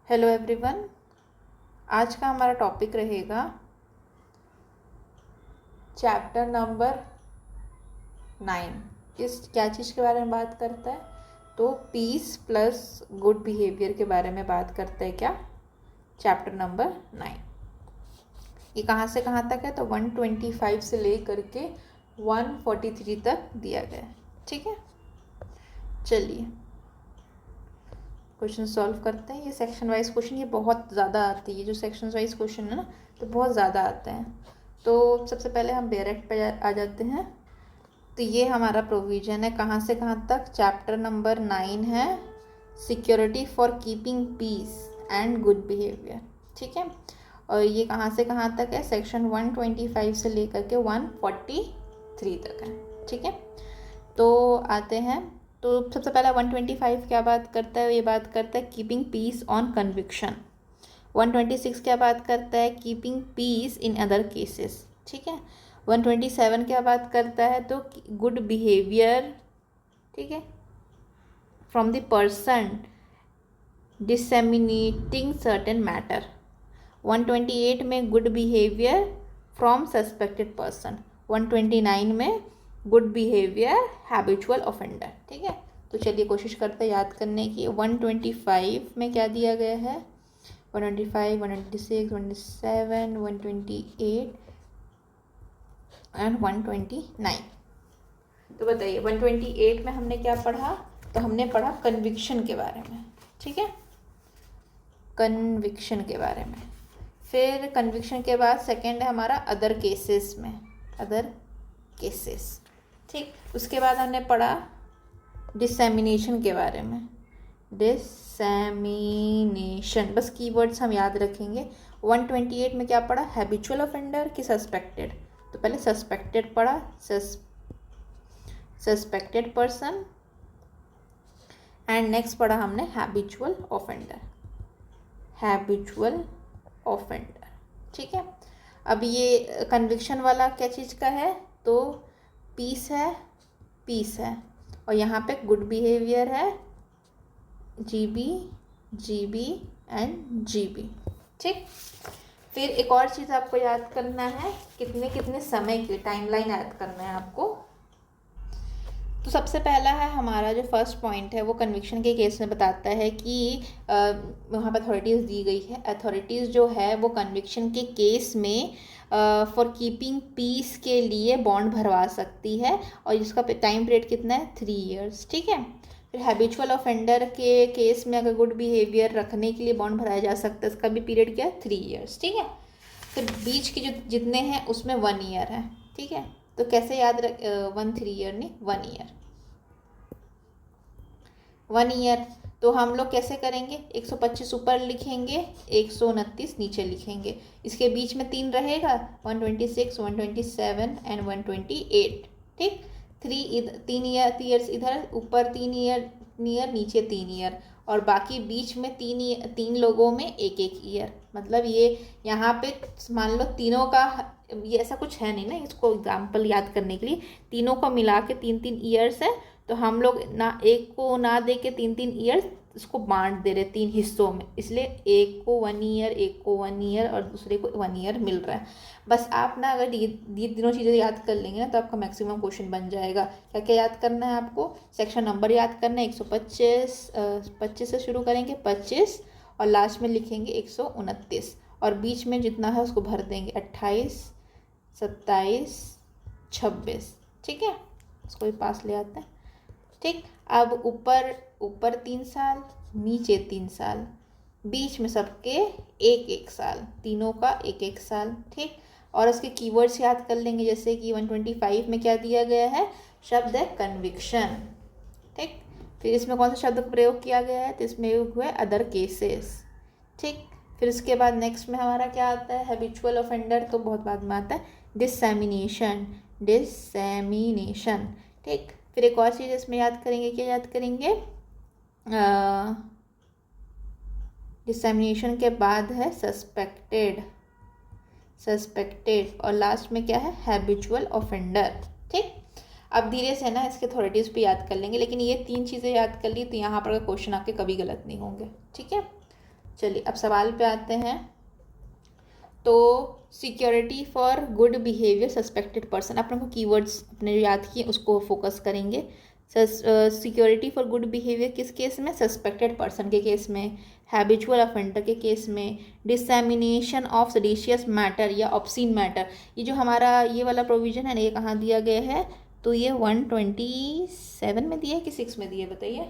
Hello everyone. आज का हमारा टॉपिक रहेगा चैप्टर नंबर 9। इस क्या चीज़ के बारे में बात करता है? तो पीस प्लस गुड बिहेवियर के बारे में बात करता है। क्या चैप्टर नंबर 9 ये कहाँ से कहाँ तक है? तो 125 से ले करके 143 तक दिया गया है। ठीक है, चलिए क्वेश्चन सॉल्व करते हैं। ये सेक्शन वाइज क्वेश्चन ये बहुत ज़्यादा आती है, जो सेक्शन वाइज क्वेश्चन है ना, तो बहुत ज़्यादा आते हैं। तो सबसे पहले हम डायरेक्ट पे आ जाते हैं। तो ये हमारा प्रोविज़न है कहाँ से कहाँ तक? चैप्टर नंबर 9 है security for keeping peace and good behaviour. ठीक है, और ये कहाँ से कहाँ तक है? सेक्शन 125 से लेकर के 143 तक है। ठीक है, तो आते हैं। तो सबसे पहला 125 क्या बात करता है? ये बात करता है कीपिंग पीस ऑन कन्विक्शन। 126 क्या बात करता है? Keeping peace in other cases. ठीक है, 127 क्या बात करता है? तो गुड बिहेवियर, ठीक है, from the person disseminating certain matter. 128 में good behaviour from suspected person. 129 में गुड बिहेवियर हैबिचुअल ऑफेंडर। ठीक है, तो चलिए कोशिश करते हैं याद करने की। 125 में क्या दिया गया है? 125, 126, 127, 128 एंड 129। तो बताइए 128 में हमने क्या पढ़ा? तो हमने पढ़ा कन्विक्शन के बारे में। ठीक है, कन्विक्शन के बारे में। फिर कन्विक्शन के बाद सेकंड है हमारा अदर केसेस में, अदर केसेस। ठीक, उसके बाद हमने पढ़ा डिसेमिनेशन के बारे में। डिसेमिनेशन, बस कीवर्ड्स हम याद रखेंगे। 128 में क्या पढ़ा? हैबिचुअल ऑफेंडर कि सस्पेक्टेड? तो पहले सस्पेक्टेड पढ़ा, सस्पेक्टेड पर्सन, एंड नेक्स्ट पढ़ा हमने हैबिचुअल ऑफेंडर, हैबिचुअल ऑफेंडर। ठीक है, अब ये कन्विक्शन वाला क्या चीज़ का है? तो पीस है, पीस है, और यहाँ पे गुड बिहेवियर है, जीबी, जीबी एंड जीबी। ठीक, फिर एक और चीज़ आपको याद करना है, कितने कितने समय की टाइमलाइन याद करना है आपको। तो सबसे पहला है हमारा जो फर्स्ट पॉइंट है वो कन्विक्शन के केस में बताता है कि वहाँ पर अथॉरिटीज़ दी गई है। अथॉरिटीज़ जो है वो कन्विक्शन के केस में फॉर कीपिंग पीस के लिए बॉन्ड भरवा सकती है, और इसका टाइम पीरियड कितना है? 3 इयर्स। ठीक है, फिर हैबिचुअल ऑफेंडर के केस में अगर गुड बिहेवियर रखने के लिए बॉन्ड भराया जा सकता है, इसका भी पीरियड क्या है? 3 इयर्स। ठीक है, फिर बीच के जो जितने हैं उसमें 1 ईयर है। ठीक है, तो कैसे याद रख 3 ईयर नहीं 1 ईयर, 1 ईयर। तो हम लोग कैसे करेंगे? 125 ऊपर लिखेंगे, 129 नीचे लिखेंगे, इसके बीच में 3 रहेगा, 126, 127 एंड 128। ठीक, 3 ईयर्स इधर, ऊपर 3 ईयर, नीचे 3 ईयर, और बाकी बीच में 3 लोगों में 1-1 ईयर। मतलब ये यहाँ पे मान लो तीनों का, ये ऐसा कुछ है नहीं ना, इसको एग्जाम्पल याद करने के लिए तीनों को मिला के 3-3 ईयर्स है, तो हम लोग ना एक को ना दे के 3-3 ईयर्स इसको बांट दे रहे 3 हिस्सों में, इसलिए एक को 1 ईयर, एक को 1 ईयर और दूसरे को 1 ईयर मिल रहा है। बस आप ना अगर ये तीनों चीज़ें याद कर लेंगे ना तो आपका मैक्सिमम क्वेश्चन बन जाएगा। क्या क्या याद करना है आपको? सेक्शन नंबर याद करना है, 125 से शुरू करेंगे 25 और लास्ट में लिखेंगे 129, और बीच में जितना है उसको भर देंगे 28, 27, 26। ठीक है, इसको भी पास ले आते हैं। ठीक, अब ऊपर 3 साल, नीचे 3 साल, बीच में सबके 1-1 साल, तीनों का 1-1 साल। ठीक, और उसके कीवर्ड्स याद कर लेंगे, जैसे कि 125 में क्या दिया गया है? शब्द है कन्विक्शन। ठीक, फिर इसमें कौन सा शब्द का प्रयोग किया गया है? तो इसमें हुआ है अदर केसेस। ठीक, फिर उसके बाद नेक्स्ट में हमारा क्या आता है? हैबिचुअल ऑफेंडर, तो बहुत बाद में आता है डिसेमिनेशन, डिसेमिनेशन। ठीक, फिर एक और चीज़ इसमें याद करेंगे, क्या याद करेंगे? डिसेमिनेशन के बाद है सस्पेक्टेड, सस्पेक्टेड, और लास्ट में क्या है? Habitual offender. ठीक, अब धीरे से ना इसके अथॉरिटीज़ भी याद कर लेंगे, लेकिन ये 3 चीज़ें याद कर ली तो यहाँ पर क्वेश्चन आपके कभी गलत नहीं होंगे। ठीक है, चलिए अब सवाल पे आते हैं। तो security for good behaviour suspected person, आप लोगों को कीवर्ड्स अपने जो याद किए उसको फोकस करेंगे। सिक्योरिटी फॉर गुड बिहेवियर किस केस में? सस्पेक्टेड पर्सन के केस में, हैबिचुअल ऑफेंडर के केस में, डिसएमिनेशन ऑफ सेडिशियस मैटर या ऑब्सीन मैटर। ये जो हमारा ये वाला प्रोविजन है ना, ये कहाँ दिया गया है? तो ये 127 में दिया है कि 6 में दिया है, बताइए?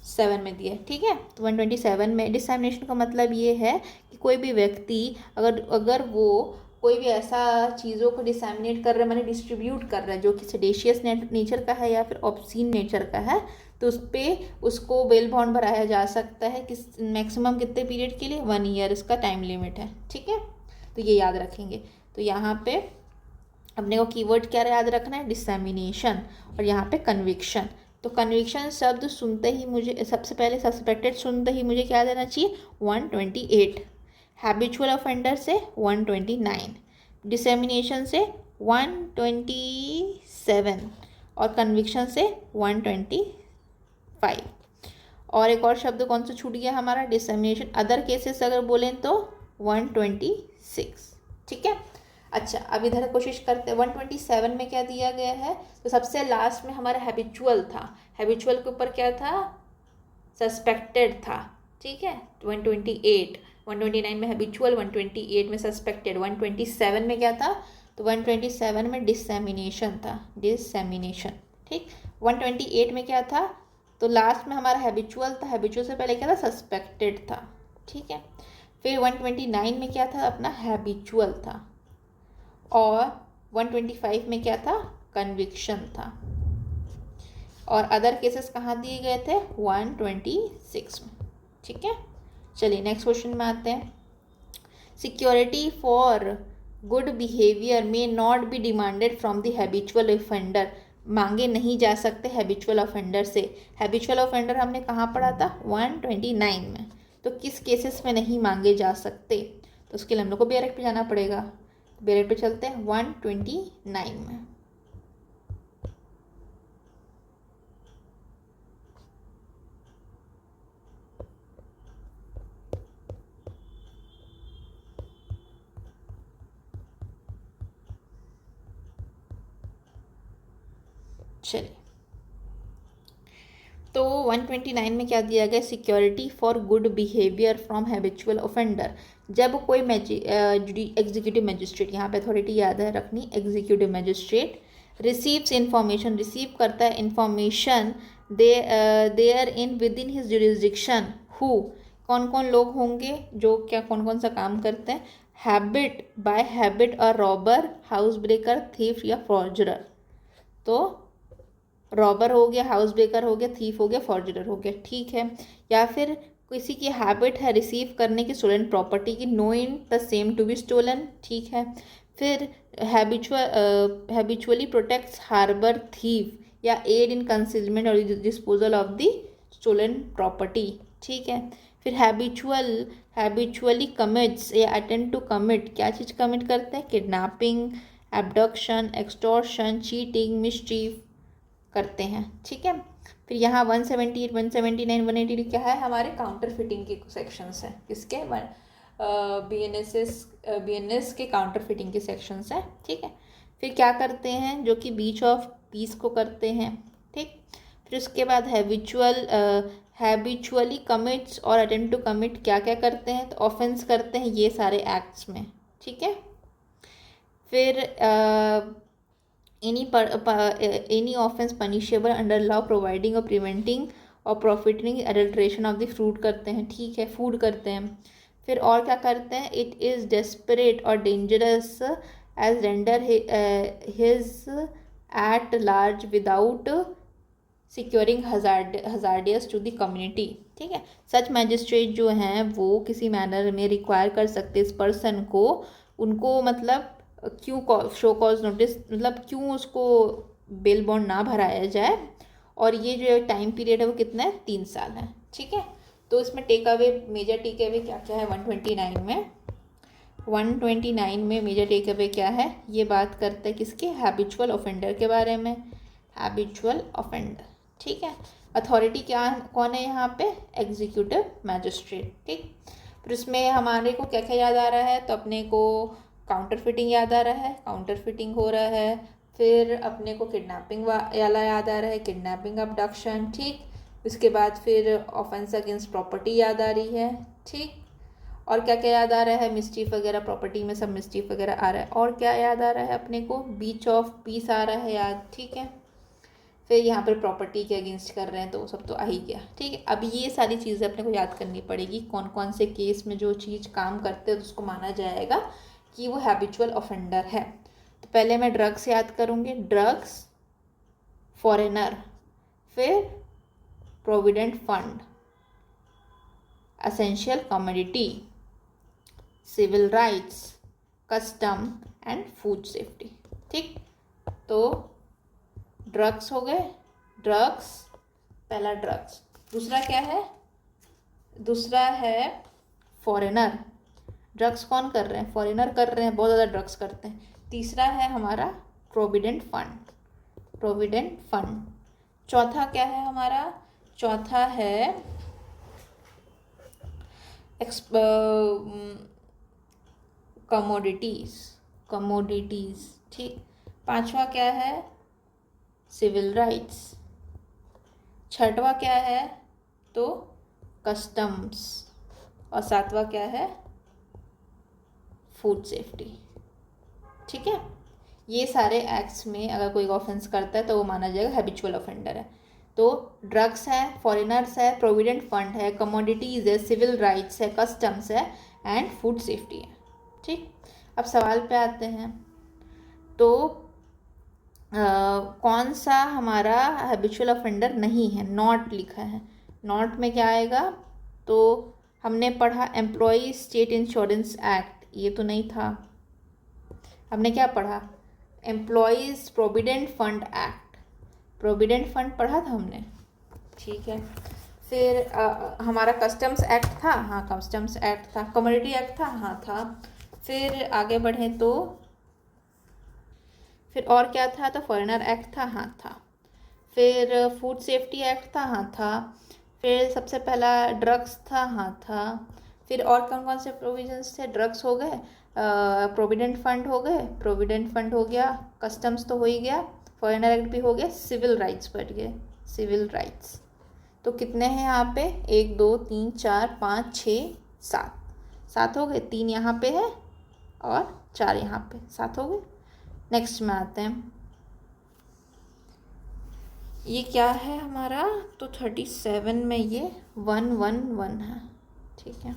7 में दिया है, ठीक है। तो 127 में डिसएमिनेशन का मतलब ये है कि कोई भी व्यक्ति अगर वो कोई भी ऐसा चीज़ों को डिसएमिनेट कर रहा है, माने डिस्ट्रीब्यूट कर रहा है, जो कि सेडेशियस नेचर का है या फिर ऑब्सीन नेचर का है, तो उस पर उसको बेल बॉन्ड भराया जा सकता है। किस मैक्सिमम कितने पीरियड के लिए? 1 ईयर इसका टाइम लिमिट है, ठीक है। तो ये याद रखेंगे। तो यहाँ पे अपने को कीवर्ड क्या याद रखना है? डिसएमिनेशन, और यहाँ पे कन्विक्शन। तो कन्विक्शन शब्द सुनते ही मुझे सबसे पहले सस्पेक्टेड सुनते ही मुझे क्या देना चाहिए? 128, हैबिचुअल ऑफेंडर से 129, डिसएमिनेशन से 127 और कन्विक्शन से 125। और एक और शब्द कौन सा छूट गया हमारा? डिसएमिनेशन। अदर केसेस अगर बोलें तो 126, ठीक है। अच्छा, अब इधर कोशिश करते हैं। 127 में क्या दिया गया है? तो सबसे लास्ट में हमारा हैबिचुअल था, हैबिचुअल के ऊपर क्या था? सस्पेक्टेड था, ठीक है। 128, 129 में हैबिचुअल, 128 में सस्पेक्टेड, 127 में क्या था? तो 127 में डिसएमिनेशन था, डिसएमिनेशन, ठीक। 128 में क्या था? तो लास्ट में हमारा हैबिचुअल था, हैबिचुअल से पहले क्या था? सस्पेक्टेड था, ठीक है। फिर 129 में क्या था? अपना हैबिचुअल था, और 125 में क्या था? कन्विक्शन था। और अदर केसेस कहाँ दिए गए थे? 126 में, ठीक है। चलिए नेक्स्ट क्वेश्चन में आते हैं। सिक्योरिटी फॉर गुड बिहेवियर में not be demanded from the habitual offender, मांगे नहीं जा सकते हैबिचुअल ऑफेंडर से। हैबिचुअल ऑफेंडर हमने कहाँ पढ़ा था? 129 में। तो किस केसेस में नहीं मांगे जा सकते? तो उसके लिए हम लोग को बेरेक्ट पे जाना पड़ेगा। बेरेक्ट पे चलते हैं 129 में। चलिए, तो 129 में क्या दिया गया? Security for good behaviour from habitual offender. जब कोई एग्जीक्यूटिव मजिस्ट्रेट, यहाँ पे अथॉरिटी याद है रखनी, executive magistrate receives information, receive करता है information there in with in his jurisdiction, who, कौन कौन लोग होंगे जो क्या कौन कौन सा काम करते हैं? हैबिट, बाय हैबिट और रॉबर, हाउस ब्रेकर, थीफ या फॉर्जरर। तो रॉबर हो गया, हाउस ब्रेकर हो गया, थीफ हो गया, फॉर्जरर हो गया, ठीक है। या फिर किसी की हैबिट है रिसीव करने की स्टोलन प्रॉपर्टी की, knowing the same to be stolen, ठीक है। फिर हैबिचुअली प्रोटेक्ट्स हार्बर थीफ या एड इन कंसीलमेंट और disposal of the stolen property, ठीक है। फिर हैबिचुअली कमिट्स या अटेम्प्ट टू कमिट, क्या चीज़ कमिट करते हैं? Kidnapping, abduction, extortion, cheating, mischief करते हैं, ठीक है। फिर यहाँ 178, 179, 180 क्या है? हमारे काउंटर फिटिंग के सेक्शंस हैं। किसके? BNS के काउंटर फिटिंग के सेक्शंस हैं, ठीक है। फिर क्या करते हैं? जो कि बीच ऑफ पीस को करते हैं, ठीक। फिर उसके बाद हैबिचुअली कमिट्स और अटेम्प्ट टू कमिट क्या क्या करते हैं? तो ऑफेंस करते हैं ये सारे एक्ट्स में, ठीक है। फिर any offense punishable under law providing or preventing or prohibiting adulteration of the fruit करते हैं, ठीक है, फूड करते हैं। फिर और क्या करते हैं? इट इज़ desperate और dangerous as render his at large without securing hazardous to the community, ठीक है। सच मैजिस्ट्रेट जो हैं वो किसी मैनर में रिक्वायर कर सकते इस पर्सन को, उनको मतलब क्यों शो कॉज नोटिस, मतलब क्यों उसको बेल बॉन्ड ना भराया जाए, और ये जो टाइम पीरियड है वो कितना है? 3 साल है, ठीक है। तो इसमें take away, major take away क्या क्या है? 129 में मेजर टेक अवे क्या है? ये बात करते हैं किसके? हैबिचुअल ऑफेंडर के बारे में, हैबिचुअल ऑफेंडर, ठीक है। अथॉरिटी क्या कौन है यहाँ पे? Executive magistrate. ठीक, फिर उसमें हमारे को क्या क्या याद आ रहा है? तो अपने को काउंटर फिटिंग याद आ रहा है, काउंटर फिटिंग हो रहा है। फिर अपने को किडनैपिंग वाला याद आ रहा है, किडनैपिंग अबडक्शन। ठीक, उसके बाद फिर ऑफेंस अगेंस्ट प्रॉपर्टी याद आ रही है। ठीक, और क्या क्या याद आ रहा है? मिसचीफ वगैरह, प्रॉपर्टी में सब मिसचीफ वगैरह आ रहा है। और क्या याद आ रहा है अपने को? बीच ऑफ पीस आ रहा है याद। ठीक है, फिर यहाँ पर प्रॉपर्टी के अगेंस्ट कर रहे हैं तो वो सब तो आ ही गया। ठीक है, अब ये सारी चीज़ें अपने को याद करनी पड़ेगी, कौन कौन से केस में जो चीज़ काम करते हैं तो उसको माना जाएगा कि वो हैबिचुअल ऑफेंडर है। तो पहले मैं ड्रग्स याद करूँगी, ड्रग्स, फॉरेनर, फिर provident fund, essential commodity, civil rights, custom and food safety. ठीक, तो ड्रग्स हो गए, ड्रग्स, पहला ड्रग्स। दूसरा क्या है? दूसरा है फॉरेनर। ड्रग्स कौन कर रहे हैं? फॉरेनर कर रहे हैं, बहुत ज़्यादा ड्रग्स करते हैं। तीसरा है हमारा प्रोविडेंट फंड, प्रोविडेंट फंड। चौथा क्या है हमारा? चौथा है कमोडिटीज़, कमोडिटीज़। ठीक, पांचवा क्या है? Civil rights. छठवा क्या है? तो कस्टम्स। और सातवां क्या है? Food safety. ठीक है, ये सारे एक्ट्स में अगर कोई ऑफेंस करता है तो वो माना जाएगा हैबिचुअल ऑफेंडर है। तो ड्रग्स है, फॉरेनर्स है, प्रोविडेंट फंड है, कमोडिटीज़ है, सिविल राइट्स है, कस्टम्स है एंड फूड सेफ्टी है। ठीक, अब सवाल पे आते हैं। तो कौन सा हमारा हैबिचुअल ऑफेंडर नहीं है? नॉट लिखा है। नॉट में क्या आएगा? तो हमने पढ़ा एम्प्लॉय स्टेट इंश्योरेंस एक्ट, ये तो नहीं था। हमने क्या पढ़ा? Employees provident fund act, provident fund पढ़ा था हमने। ठीक है, फिर हमारा कस्टम्स एक्ट था, हाँ कस्टम्स एक्ट था। कम्युनिटी एक्ट था, हाँ था। फिर आगे बढ़ें तो फिर और क्या था? तो फॉरेनर एक्ट था, हाँ था। फिर फूड सेफ्टी एक्ट था, हाँ था। फिर सबसे पहला ड्रग्स था, हाँ था। फिर और कौन कौन से प्रोविजंस थे? ड्रग्स हो गए, प्रोविडेंट फंड हो गए, प्रोविडेंट फंड हो गया, कस्टम्स तो हो ही गया, फॉरेनर एक्ट भी हो गया, सिविल राइट्स बढ़ गए, सिविल राइट्स। तो कितने हैं यहाँ पे? 1 2 3 4 5 6 7, 7 हो गए। 3 यहाँ पे है और 4 यहाँ पे, 7 हो गए। नेक्स्ट में आते हैं, ये क्या है हमारा? तो 37 में ये 111 है। ठीक है,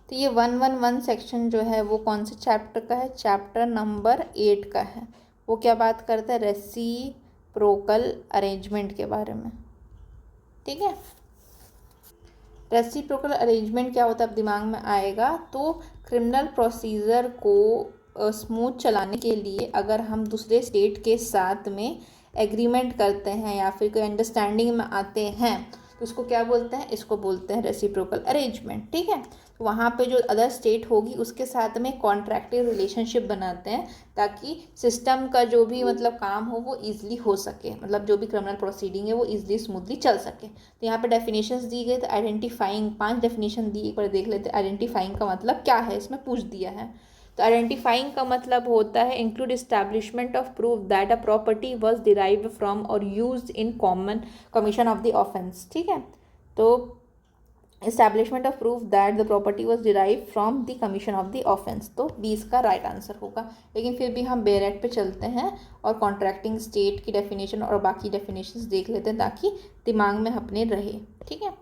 तो ये 111 सेक्शन जो है वो कौन से चैप्टर का है? चैप्टर नंबर 8 का है। वो क्या बात करता है? रेसिप्रोकल अरेंजमेंट के बारे में। ठीक है, रेसिप्रोकल अरेंजमेंट क्या होता है अब दिमाग में आएगा। तो क्रिमिनल प्रोसीजर को स्मूथ चलाने के लिए अगर हम दूसरे स्टेट के साथ में एग्रीमेंट करते हैं या फिर कोई अंडरस्टैंडिंग में आते हैं तो उसको क्या बोलते हैं? इसको बोलते हैं रेसिप्रोकल अरेंजमेंट। ठीक है, तो वहाँ पे जो अदर स्टेट होगी उसके साथ में कॉन्ट्रैक्टिव रिलेशनशिप बनाते हैं ताकि सिस्टम का जो भी मतलब काम हो वो ईजिली हो सके, मतलब जो भी क्रिमिनल प्रोसीडिंग है वो ईजिली स्मूथली चल सके। तो यहाँ पे डेफिनेशंस दी गई, तो आइडेंटिफाइंग 5 डेफिनेशन दी, एक बार देख लेते हैं आइडेंटिफाइंग का मतलब क्या है, इसमें पूछ दिया है। तो आइडेंटिफाइंग का मतलब होता है include establishment of proof that a property was derived from और used in common commission of the offence. ठीक है, तो establishment of proof that the property was derive from the commission of the offence, तो 20 का right answer होगा। लेकिन फिर भी हम बेयर एक्ट पे चलते हैं और कॉन्ट्रैक्टिंग स्टेट की डेफिनेशन और बाकी डेफिनेशंस देख लेते हैं ताकि दिमाग में अपने रहे। ठीक है,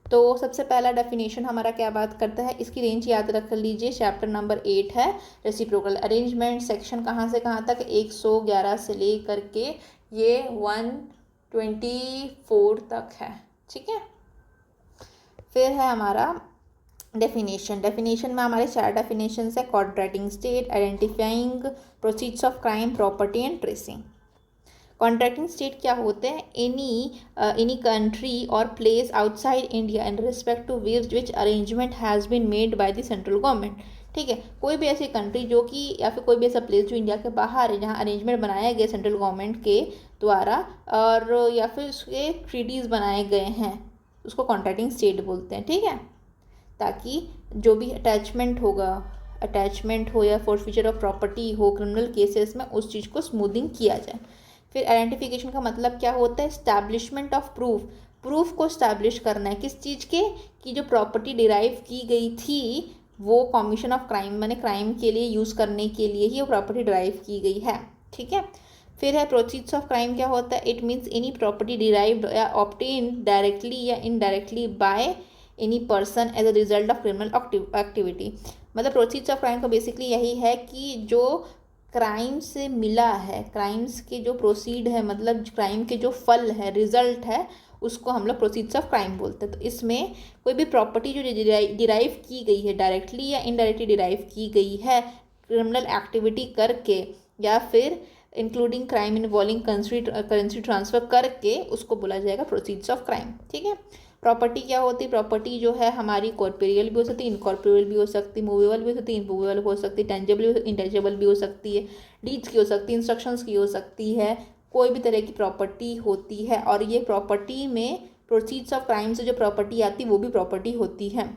तो सबसे पहला डेफिनेशन हमारा क्या बात करता है? इसकी रेंज याद रख लीजिए, चैप्टर नंबर 8 है रेसिप्रोकल अरेंजमेंट। सेक्शन कहाँ से कहाँ तक? 111 से ले करके ये 124 तक है। ठीक है, फिर है हमारा डेफिनेशन। डेफिनेशन में हमारे 4 डेफिनेशन है, contracting state, identifying proceeds of crime, property and tracing. Contracting state क्या होते हैं? Any country or place outside India in respect to which arrangement has been made by the central government. ठीक है। कोई भी ऐसी कंट्री जो कि या फिर कोई भी ऐसा प्लेस जो इंडिया के बाहर है, जहाँ अरेंजमेंट बनाया गया सेंट्रल गवर्नमेंट के द्वारा, और या फिर उसके ट्रीटीज़ बनाए गए हैं, उसको कॉन्ट्रैक्टिंग स्टेट बोलते हैं, ठीक है। ताकि जो भी अटैचमेंट हो या फोर्फिचर ऑफ प्रॉपर्टी हो क्रिमिनल केसेस में, उस चीज़ को स्मूथिंग किया जाए। फिर आइडेंटिफिकेशन का मतलब क्या होता है? एस्टैब्लिशमेंट ऑफ प्रूफ को स्टैब्लिश करना है, किस चीज़ के, कि जो प्रॉपर्टी डिराइव की गई थी वो कॉमिशन ऑफ क्राइम, मैंने क्राइम के लिए यूज़ करने के लिए ही वो प्रॉपर्टी डिराइव की गई है, ठीक है। फिर है प्रोसीड्स ऑफ क्राइम। क्या होता है? It means any property derived या ऑब्टेन्ड डायरेक्टली या indirectly by any person as a result of criminal activity. मतलब प्रोसीड्स ऑफ क्राइम का बेसिकली यही है कि जो क्राइम से मिला है, क्राइम्स के जो प्रोसीड है, मतलब क्राइम के जो फल है, रिजल्ट है, उसको हम लोग प्रोसीड्स ऑफ क्राइम बोलते हैं। तो इसमें कोई भी प्रॉपर्टी जो डिराइव की गई है, डायरेक्टली या इनडायरेक्टली डिराइव की गई है क्रिमिनल एक्टिविटी करके, या फिर including crime involving currency transfer करके, उसको बोला जाएगा प्रोसीड्स ऑफ क्राइम, ठीक है। प्रॉपर्टी क्या होती है? प्रॉपर्टी जो है हमारी कॉर्पोरियल भी हो सकती है, इनकॉर्पोरियल भी हो सकती है, मूवेबल भी हो सकती है, इमूवेबल हो सकती है, टेंजेबल भी, इंटेंजेबल भी हो सकती है, डीड्स की हो सकती है, इंस्ट्रक्शंस की हो सकती है, कोई भी तरह की प्रॉपर्टी होती है। और ये प्रॉपर्टी में प्रोसीड्स ऑफ क्राइम से जो प्रॉपर्टी आती है वो भी प्रॉपर्टी होती है।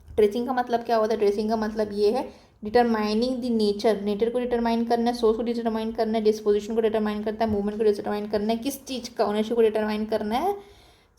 ट्रेसिंग का मतलब क्या होता है? ट्रेसिंग का मतलब ये है डिटरमाइनिंग द नेचर को डिटरमाइन करना है, सोर्स को डिटरमाइन करना है, डिस्पोजिशन को डिटरमाइन करता है, मूवमेंट को डिटरमाइन करना है, किस चीज़ का ओनरशिप को डिटरमाइन करना है,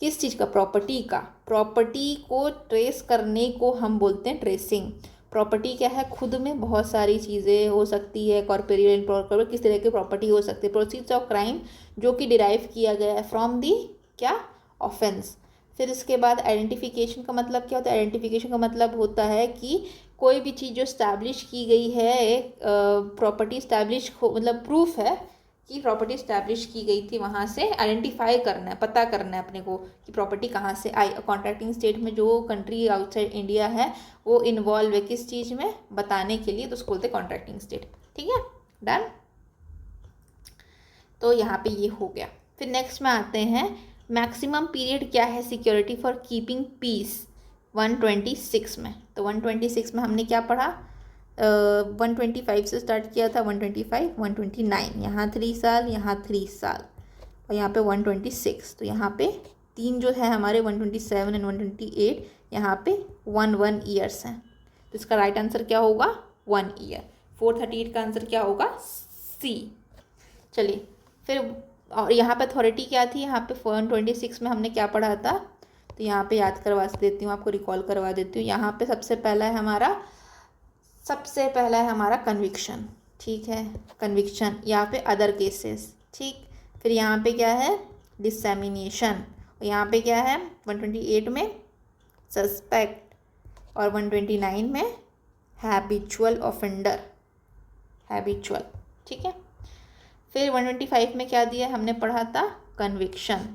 किस चीज़ का? प्रॉपर्टी को ट्रेस करने को हम बोलते हैं ट्रेसिंग। प्रॉपर्टी क्या है? खुद में बहुत सारी चीज़ें हो सकती है, कॉर्पोरियल, इनकॉर्पोरियल, किस तरह की प्रॉपर्टी हो सकती है। प्रोसीड्स ऑफ क्राइम जो कि डिराइव किया गया है फ्रॉम दी क्या? ऑफेंस। फिर इसके बाद आइडेंटिफिकेशन का मतलब क्या होता है? आइडेंटिफिकेशन का मतलब होता है कि कोई भी चीज़ जो स्टैब्लिश की गई है, प्रॉपर्टी स्टैब्लिश मतलब प्रूफ है कि प्रॉपर्टी स्टैब्लिश की गई थी, वहाँ से आइडेंटिफाई करना है, पता करना है अपने को कि प्रॉपर्टी कहाँ से आई। कॉन्ट्रैक्टिंग स्टेट में जो कंट्री आउटसाइड इंडिया है वो इन्वॉल्व है किस चीज़ में, बताने के लिए, तो उसको बोलते हैं कॉन्ट्रैक्टिंग स्टेट, ठीक है। डन। तो यहाँ पे ये हो गया। फिर नेक्स्ट में आते हैं, मैक्सिमम पीरियड क्या है सिक्योरिटी फॉर कीपिंग पीस 126 में। तो 126 में हमने क्या पढ़ा? 125 से स्टार्ट किया था, 125, 129, यहाँ 3 साल, यहाँ 3 साल, और यहाँ पे 126। तो यहाँ पे 3 जो है हमारे 127 एंड 128, यहाँ पे 1 ईयर्स हैं। तो इसका राइट आंसर क्या होगा? 1 ईयर। 438 का आंसर क्या होगा? सी। चलिए फिर, और यहाँ पे अथॉरिटी क्या थी? यहाँ पे 126 में हमने क्या पढ़ा था? तो यहाँ पे याद करवा देती हूँ, आपको रिकॉल करवा देती हूँ। यहाँ पे सबसे पहला है हमारा कन्विक्शन, ठीक है, कन्विक्शन। यहाँ पे अदर केसेस, ठीक। फिर यहाँ पे क्या है? डिसएमिनेशन। और यहाँ पे क्या है? 128 में सस्पेक्ट, और 129 में हैबिचुअल ऑफेंडर, हैबिचुअल, ठीक है। फिर 125 में क्या दिया? हमने पढ़ा था कन्विक्शन।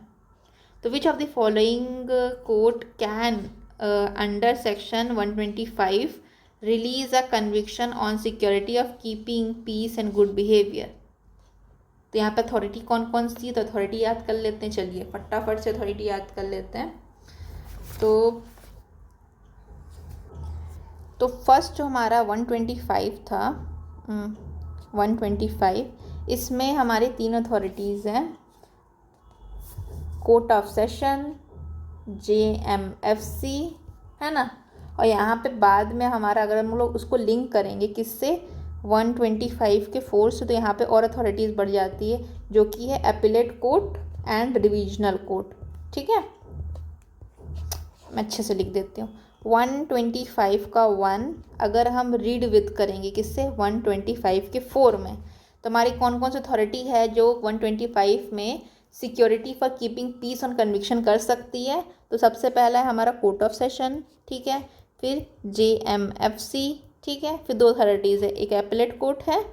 तो which of the following court can under section 125 release a conviction on security of keeping peace and good behaviour. तो यहाँ पे अथॉरिटी कौन कौन सी? तो अथॉरिटी याद कर लेते हैं, चलिए फटाफट से अथॉरिटी याद कर लेते हैं। तो फर्स्ट जो हमारा 125 था, 125, इसमें हमारे 3 अथॉरिटीज़ हैं, कोर्ट ऑफ सेशन, JMFC, है ना। और यहाँ पे बाद में हमारा, अगर हम लोग उसको लिंक करेंगे किससे? 125 के 4 से, तो यहाँ पे और अथॉरिटीज़ बढ़ जाती है, जो कि है appellate court and divisional court, ठीक है। मैं अच्छे से लिख देती हूँ। 125 का 1 अगर हम रीड विद करेंगे किससे? 125 के 4 में, तो हमारी कौन कौन सी अथॉरिटी है जो 125 में security for keeping peace on conviction कर सकती है? तो सबसे पहला है हमारा कोर्ट ऑफ सेशन, ठीक है। फिर JMFC, ठीक है। फिर 2 अथॉरिटीज़ है, एक एपिलेट कोर्ट है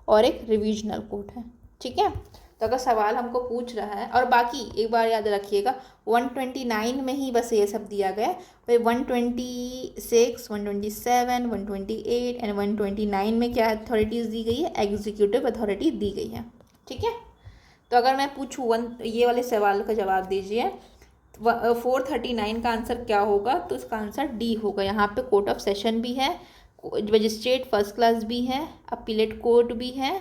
और एक रिविजनल कोर्ट है, ठीक है। तो अगर सवाल हमको पूछ रहा है, और बाकी एक बार याद रखिएगा 129 में ही बस ये सब दिया गया, फिर 126, 127, 128 एंड 129 में क्या अथॉरिटीज़ दी गई है? एग्जीक्यूटिव अथॉरिटी दी गई है, ठीक है। तो अगर मैं पूछूँ ये वाले सवाल का जवाब दीजिए, 439 का आंसर क्या होगा? तो इसका आंसर डी होगा। यहाँ पे कोर्ट ऑफ सेशन भी है, मजिस्ट्रेट फर्स्ट क्लास भी है, अपीलेट कोर्ट भी है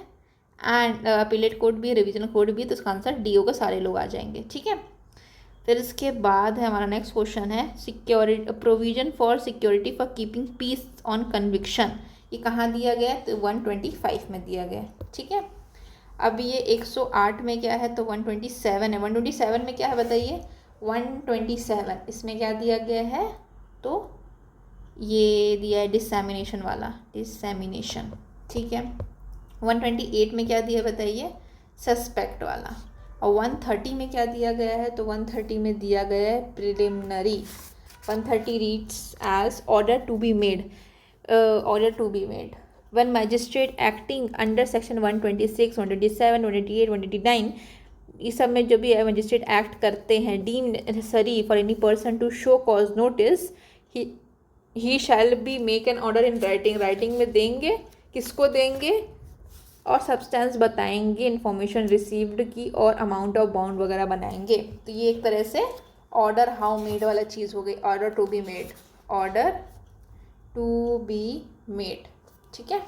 एंड अपीलेट कोर्ट भी है, रिविजनल कोर्ट भी है, तो इसका आंसर डी होगा, सारे लोग आ जाएंगे। ठीक है, फिर इसके बाद है हमारा नेक्स्ट क्वेश्चन है security provision for security for keeping peace on conviction. ये कहाँ दिया गया है? तो 125 में दिया गया है। ठीक है, अब ये 108 में क्या है? तो 127 है। 127 में क्या है बताइए? 127 इसमें क्या दिया गया है? तो ये दिया है डिसैमिनेशन वाला, डिसैमिनेशन। ठीक है, 128 में क्या दिया बताइए? सस्पेक्ट वाला। और 130 में क्या दिया गया है? तो 130 में दिया गया है preliminary. 130 reads as order to be made, order to be made when magistrate acting under section 126, 127, 128, 129 इस सब में जो भी मजिस्ट्रेट एक्ट करते हैं, deem necessary for any person to show cause notice, he shall be make an order in writing. Writing में देंगे, किसको देंगे? और सब्सटेंस बताएंगे इंफॉर्मेशन रिसीव्ड की, और अमाउंट ऑफ बाउंड वगैरह बनाएंगे। तो ये एक तरह से ऑर्डर हाउ मेड वाला चीज़ हो गई, order to be made, order to be made. ठीक है,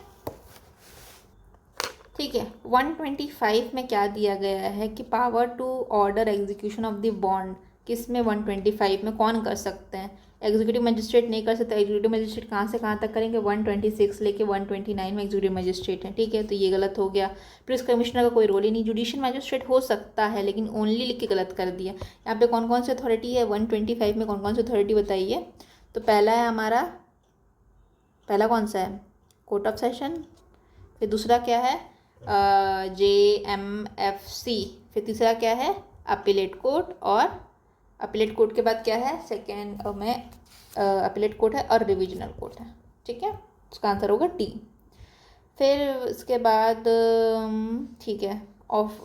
ठीक है। 125 में क्या दिया गया है कि power to order execution of the bond, किस में? 125 में कौन कर सकते हैं? एग्जीक्यूटिव मजिस्ट्रेट नहीं कर सकते। एग्जीक्यूटिव मजिस्ट्रेट कहाँ से कहाँ तक करेंगे? 126 लेके 129 में एग्जीक्यूटिव मजिस्ट्रेट है। ठीक है, तो ये गलत हो गया। पुलिस कमिश्नर का कोई रोल ही नहीं। जुडिशियल मजिस्ट्रेट हो सकता है, लेकिन ओनली लिख के गलत कर दिया। यहाँ पे कौन कौन सी अथॉरिटी है? 125 में कौन कौन सी अथॉरिटी बताइए? तो पहला है हमारा, पहला कौन सा है? Court of session. फिर दूसरा क्या है? JMFC। फिर तीसरा क्या है? Appellate court. और अपीलेट कोर्ट के बाद क्या है? सेकेंड में अपीलेट कोर्ट है और रिविजनल कोर्ट है। ठीक है, उसका आंसर होगा टी। फिर उसके बाद ठीक है, of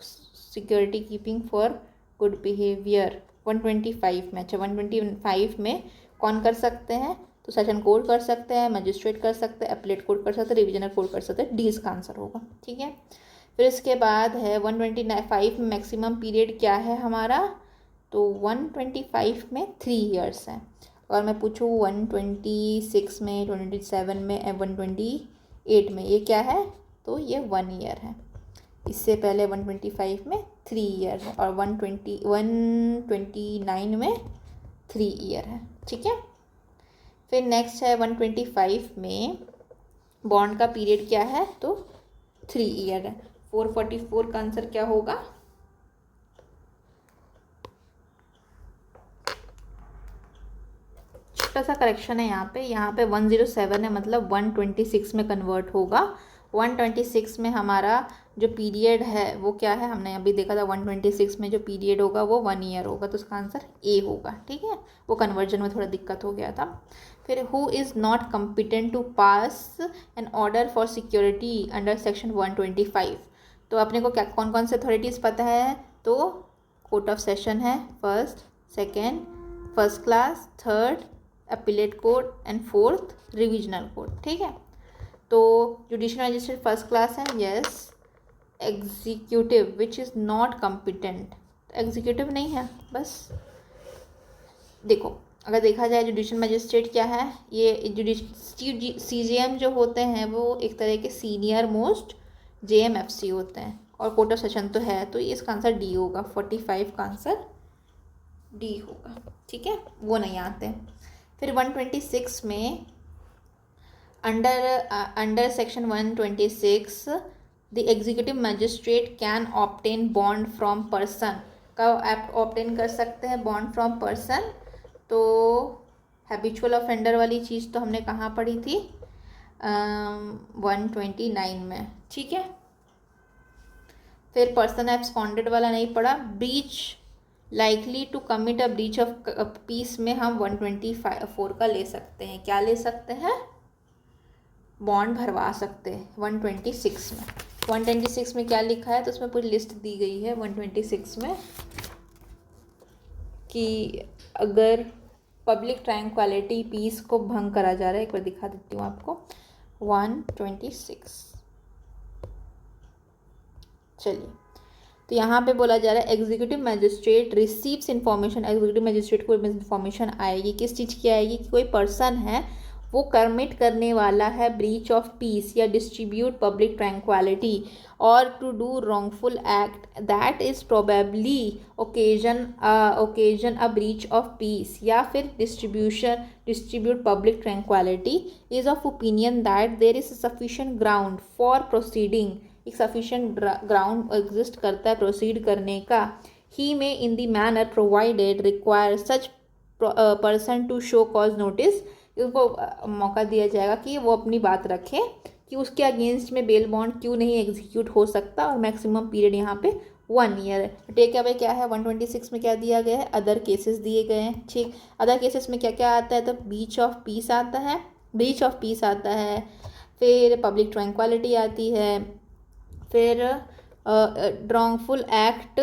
security keeping for good behaviour 125 में। अच्छा, 125 में कौन कर सकते हैं? तो सेशन कोर्ट कर सकते हैं, मजिस्ट्रेट कर सकते हैं, अपीलेट कोर्ट कर सकते हैं, रिविजनल कोर्ट कर सकते हैं। डी इसका आंसर होगा। ठीक है, फिर इसके बाद है 125 में मैक्सिमम पीरियड क्या है हमारा? तो 125 में 3 इयर्स है। और मैं पूछूँ 126 में, 127 में, 128 में, ये क्या है? तो ये 1 ईयर है। इससे पहले 125 में 3 ईयर है, और 129 में 3 ईयर है। ठीक है, फिर नेक्स्ट है 125 में बॉन्ड का पीरियड क्या है? तो 3 ईयर है। 444 का आंसर क्या होगा? छोटा सा करेक्शन है यहाँ पे 107 है, मतलब 126 में कन्वर्ट होगा। 126 में हमारा जो पीरियड है वो क्या है? हमने अभी देखा था 126 में जो पीरियड होगा वो 1 ईयर होगा, तो उसका आंसर ए होगा। ठीक है, वो कन्वर्जन में थोड़ा दिक्कत हो गया था। फिर who is not competent to pass an order for security under section 125। तो अपने को क्या कौन कौन से अथॉरिटीज़ पता है? तो कोर्ट ऑफ सेशन है, first, second, first class, third appellate court and fourth revisional court. ठीक है, तो जुडिशियल मजिस्ट्रेट फर्स्ट क्लास है, yes. Executive which is not competent, executive नहीं है। बस देखो, अगर देखा जाए जुडिशियल मजिस्ट्रेट क्या है? ये CJM जो होते हैं वो एक तरह के सीनियर मोस्ट JMFC होते हैं, और कोर्ट ऑफ सेशन तो है, तो इसका आंसर डी होगा। 45 का आंसर डी होगा। ठीक है, वो नहीं आते। फिर 126 में under section 126 the executive magistrate can obtain bond from person. कब ऑब्टेन कर सकते हैं बॉन्ड फ्रॉम पर्सन? तो हैबिचुअल ऑफेंडर वाली चीज़ तो हमने कहाँ पढ़ी थी? 129 में। ठीक है, फिर पर्सन एब्सकॉन्डेड वाला नहीं पढ़ा। Breach likely to commit a breach of peace में हम 124 का ले सकते हैं। क्या ले सकते हैं? बॉन्ड भरवा सकते हैं 126 में। 126 में क्या लिखा है? तो उसमें पूरी लिस्ट दी गई है 126 में कि अगर पब्लिक ट्रैंक्विलिटी पीस को भंग करा जा रहा है, एक बार दिखा देती हूँ आपको। 126 चलिए, तो यहाँ पे बोला जा रहा है executive magistrate receives information. Executive magistrate को इन्फॉर्मेशन आएगी, किस चीज़ की आएगी? कि कोई पर्सन है वो कमिट करने वाला है ब्रीच ऑफ पीस या डिस्ट्रीब्यूट पब्लिक ट्रैंक्विलिटी और to do wrongful act that is probably occasion a breach of peace या फिर distribute public tranquillity is of opinion that there is sufficient ground for proceeding, एक sufficient ground exist करता है proceed करने का, he may in the manner provided require such person to show cause notice, उनको मौका दिया जाएगा कि वो अपनी बात रखे कि उसके अगेंस्ट में बेल बॉन्ड क्यों नहीं एग्जीक्यूट हो सकता, और मैक्सिमम पीरियड यहाँ पे 1 ईयर है। टेक अवे क्या है 126 में क्या दिया गया है, अदर केसेस दिए गए हैं। ठीक, अदर केसेस में क्या क्या आता है, तो ब्रीच ऑफ पीस आता है, फिर पब्लिक ट्रैंक्विलिटी आती है, फिर रॉन्गफुल एक्ट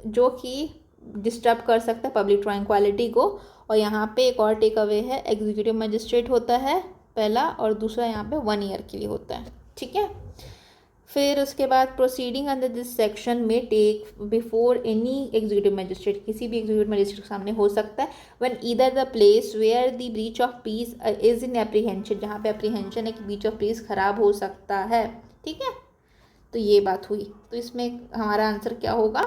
जो कि डिस्टर्ब कर सकता है पब्लिक ट्रैंक्विलिटी को, और यहाँ पे एक और टेक अवे है, एग्जीक्यूटिव मजिस्ट्रेट होता है पहला, और दूसरा यहाँ पे 1 ईयर के लिए होता है। ठीक है, फिर उसके बाद प्रोसीडिंग अंडर दिस सेक्शन में take before any executive magistrate, किसी भी एग्जीक्यूटिव मजिस्ट्रेट के सामने हो सकता है when either the place where the breach of peace is in apprehension, जहाँ पे एप्रीहेंशन है कि ब्रीच ऑफ पीस खराब हो सकता है। ठीक है, तो ये बात हुई, तो इसमें हमारा आंसर क्या होगा,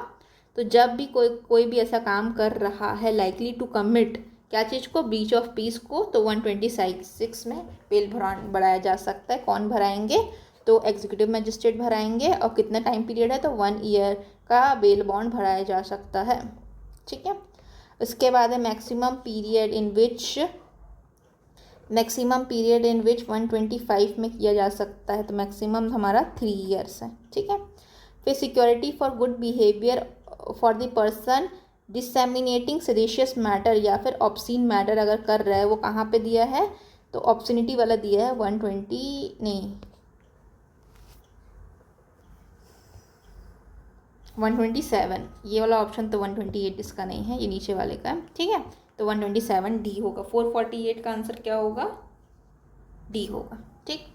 तो जब भी कोई भी ऐसा काम कर रहा है लाइकली टू कमिट क्या चीज़ को, ब्रीच ऑफ पीस को, तो 126 में बेल बढ़ाया जा सकता है। कौन भराएंगे, तो एग्जीक्यूटिव मजिस्ट्रेट भराएंगे, और कितना टाइम पीरियड है, तो 1 ईयर का बेल बॉन्ड भराया जा सकता है। ठीक है, उसके बाद है मैक्सिमम पीरियड इन विच 125 में किया जा सकता है, तो मैक्सिमम हमारा 3 ईयर्स है। ठीक है, फिर security for good behaviour for the person disseminating seditious matter या फिर ऑब्सीन मैटर अगर कर रहा है, वो कहाँ पे दिया है, तो ऑब्सिनिटी वाला दिया है 127, ये वाला ऑप्शन, तो 128 इसका नहीं है, ये नीचे वाले का है। ठीक है, तो 127 डी होगा। 448 का आंसर क्या होगा, डी होगा। ठीक,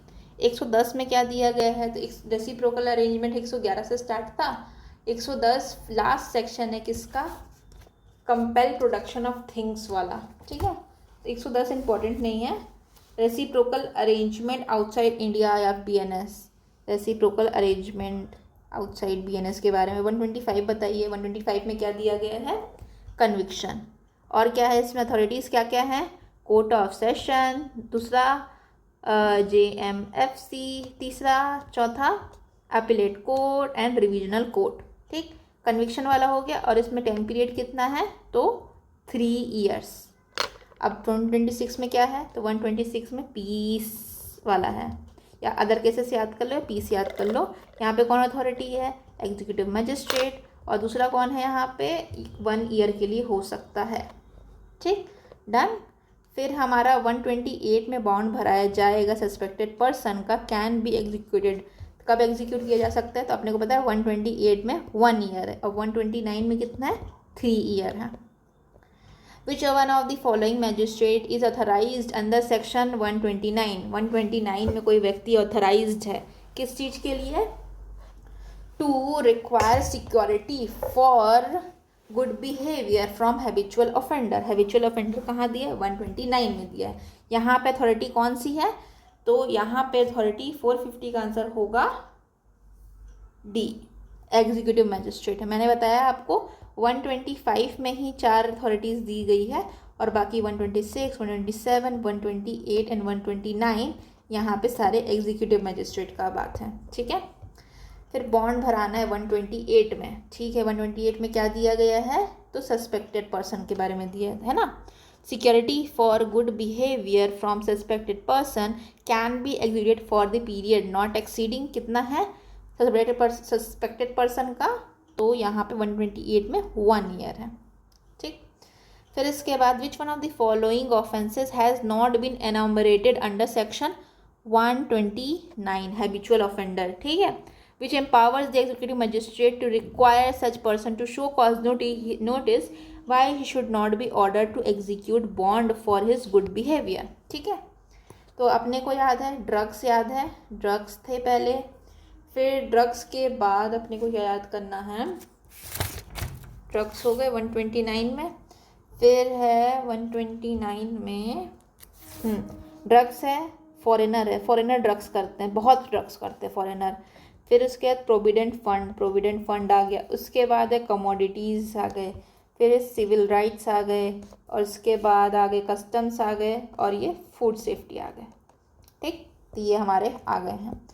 110 में क्या दिया गया है, तो रेसिप्रोकल अरेंजमेंट 111 से स्टार्ट था, 110 लास्ट सेक्शन है किसका, कंपेल प्रोडक्शन ऑफ थिंग्स वाला। ठीक है, तो 110 इंपॉर्टेंट नहीं है। रेसिप्रोकल अरेंजमेंट आउटसाइड इंडिया या BNS, reciprocal arrangement outside BNS के बारे में 125 बताइए। 125 में क्या दिया गया है, कन्विक्शन, और क्या है इसमें अथॉरिटीज़ क्या क्या है, कोर्ट ऑफ सेशन, दूसरा JMFC, तीसरा, चौथा appellate court and revisional court. ठीक, कन्विक्शन वाला हो गया, और इसमें टाइम पीरियड कितना है, तो 3 ईयर्स। अब 126 में क्या है, तो 126 में पीस वाला है, या अदर केसेस याद कर लो या पीस याद कर लो। यहाँ पे कौन अथॉरिटी है, एग्जीक्यूटिव मजिस्ट्रेट, और दूसरा कौन है यहाँ पे, 1 ईयर के लिए हो सकता है। ठीक, डन। फिर हमारा 128 में बॉन्ड भराया जाएगा सस्पेक्टेड पर्सन का, कैन बी एग्जीक्यूटेड, कब एग्जीक्यूट किया जा सकता है, तो अपने को पता है 128 में 1 ईयर है, और 129 में कितना है, 3 ईयर है। विच one of the following magistrate is authorised under section 129, 129 में कोई व्यक्ति ऑथराइज्ड है किस चीज़ के लिए, to require security for good behaviour from habitual offender. Habitual offender कहाँ दिया है, 129 में दिया है। यहाँ पे अथॉरिटी कौन सी है, तो यहाँ पे अथॉरिटी 450 का आंसर होगा डी, एग्जीक्यूटिव मैजिस्ट्रेट है। मैंने बताया आपको 125 में ही 4 अथॉरिटीज़ दी गई है, और बाकी 126, 127, 128 एंड 129 यहाँ पे सारे एग्जीक्यूटिव मैजिस्ट्रेट का बात है। ठीक है, फिर बॉन्ड भराना है 128 में। ठीक है, 128 में क्या दिया गया है, तो सस्पेक्टेड पर्सन के बारे में दिया है ना, security for good behaviour from suspected person can be executed for the period not exceeding, कितना है सस्पेक्टेड पर्सन का, तो यहाँ पे 128 में 1 ईयर है। ठीक, फिर इसके बाद which one of the following offences has not been enumerated under section 129, habitual offender. ठीक है, which empowers the executive magistrate to require such person to show cause notice why he should not be ordered to execute bond for his good behavior। ठीक है, तो अपने को याद है drugs, याद है ड्रग्स थे पहले, फिर ड्रग्स के बाद अपने को क्या याद करना है, ड्रग्स हो गए 129 में, फिर है 129 में ड्रग्स है, फॉरेनर है, फॉरेनर ड्रग्स करते हैं, बहुत ड्रग्स करते हैं फॉरेनर। फिर उसके बाद प्रोविडेंट फंड आ गया। उसके बाद है कमोडिटीज़ आ गए, फिर सिविल राइट्स आ गए, और उसके बाद आ गए कस्टम्स आ गए, और ये फूड सेफ्टी आ गए। ठीक, तो ये हमारे आ गए हैं।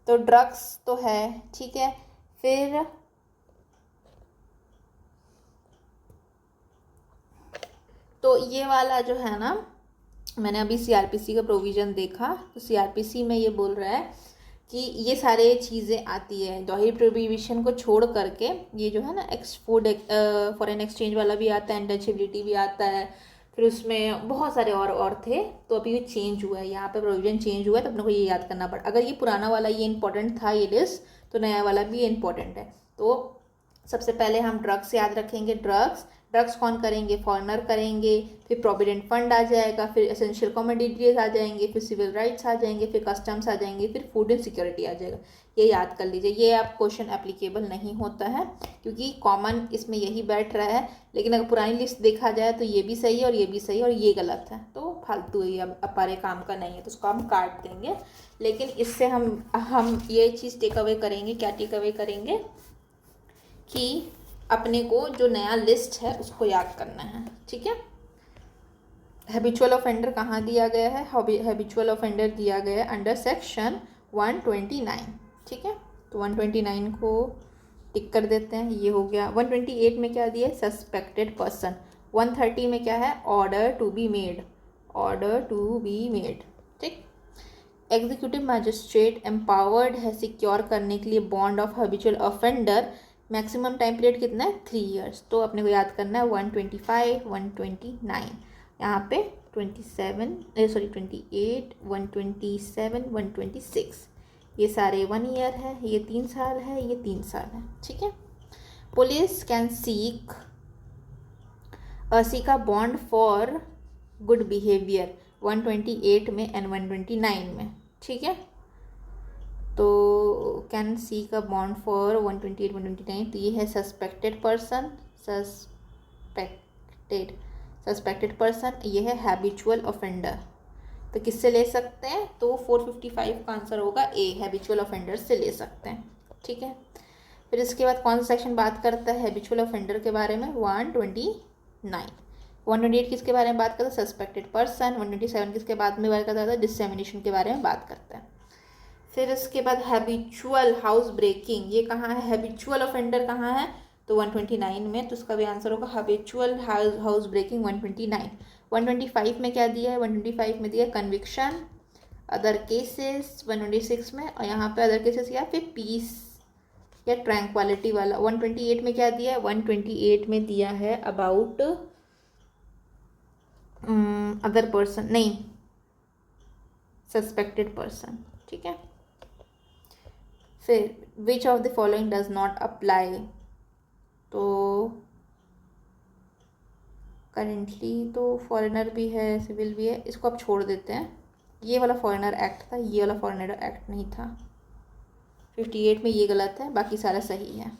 तो ड्रग्स तो है, ठीक है। फिर तो ये वाला जो है ना, मैंने अभी सीआरपीसी का प्रोविज़न देखा, तो सीआरपीसी में ये बोल रहा है कि ये सारे चीज़ें आती है, दोहरी प्रोहिबिशन को छोड़ करके ये जो है ना फूड फॉरेन एक्सचेंज वाला भी आता है, अनटचेबिलिटी भी आता है, फिर उसमें बहुत सारे और थे। तो अभी ये चेंज हुआ है, यहाँ पे प्रोविज़न चेंज हुआ है, तो अपने को ये याद करना पड़ा। अगर ये पुराना वाला ये इंपॉर्टेंट था ये लिस्ट, तो नया वाला भी ये इंपॉर्टेंट है। तो सबसे पहले हम ड्रग्स याद रखेंगे। ड्रग्स कौन करेंगे? फॉरेनर करेंगे। फिर प्रोविडेंट फंड आ जाएगा, फिर एसेंशियल कमोडिटीज आ जाएंगे, फिर सिविल राइट्स आ जाएंगे, फिर कस्टम्स आ जाएंगे, फिर फूड एंड सिक्योरिटी आ जाएगा। ये याद कर लीजिए। ये आप क्वेश्चन एप्लीकेबल नहीं होता है क्योंकि कॉमन इसमें यही बैठ रहा है, लेकिन अगर पुरानी लिस्ट देखा जाए तो ये भी सही है और ये भी सही है और ये गलत है, तो फालतू है, अब हमारे काम का नहीं है, तो उसको हम काट देंगे। लेकिन इससे हम ये चीज़ टेक अवे करेंगे। क्या टेक अवे करेंगे? कि अपने को जो नया लिस्ट है उसको याद करना है, ठीक है। हैबिचुअल ऑफेंडर कहाँ दिया गया है? हैबिचुअल ऑफेंडर दिया गया है अंडर सेक्शन 129, ठीक है। तो 129 को टिक कर देते हैं, ये हो गया। 128 में क्या दिया है? Suspected person. 130 में क्या है? ऑर्डर टू बी मेड, ठीक। एग्जीक्यूटिव मैजिस्ट्रेट एम्पावर्ड है सिक्योर करने के लिए bond of habitual offender. Maximum time period कितना है? 3 ईयर्स। तो अपने को याद करना है 125, 129, यहाँ पे 28, 127, 126, ये सारे 1 ईयर है, ये 3 साल है, ये 3 साल है, ठीक है। Police can seek a bond for good behaviour 128 में एंड 129 में, ठीक है। तो can seek a bond for 128, 129, तो ये है सस्पेक्टेड पर्सन, सस्पेक्टेड पर्सन, ये है हैबिचुअल ऑफेंडर। तो किससे ले सकते हैं? तो 455 का आंसर होगा ए, हैबिचुअल ऑफेंडर से ले सकते हैं, ठीक है। फिर इसके बाद कौन सा सेक्शन बात करता है हैबिचुअल ऑफेंडर के बारे में? 129। 128 किसके बारे में बात करता है? Suspected person. 127 किसके बाद में बात करता है? डिसएमिनेशन के बारे में बात करता है। फिर इसके बाद हैबिचुअल हाउस ब्रेकिंग, ये कहाँ है? हैबिचुअल ऑफेंडर कहाँ है? तो 129 में, तो उसका भी आंसर होगा हैबिचुअल हाउस ब्रेकिंग 129। 125 में क्या दिया है? 125 में दिया कन्विक्शन, अदर केसेस 126 में, और यहाँ पे अदर केसेस या फिर पीस या ट्रैंक्वालिटी वाला। 128 में क्या दिया है? 128 में दिया है अबाउट अदर पर्सन, नहीं, सस्पेक्टेड पर्सन, ठीक है। फिर विच of the following does not apply, तो करेंटली तो फॉरेनर भी है, सिविल भी है, इसको आप छोड़ देते हैं। ये वाला फॉरेनर एक्ट था, ये वाला फॉरेनर एक्ट नहीं था। 58 में ये गलत है, बाकी सारा सही है।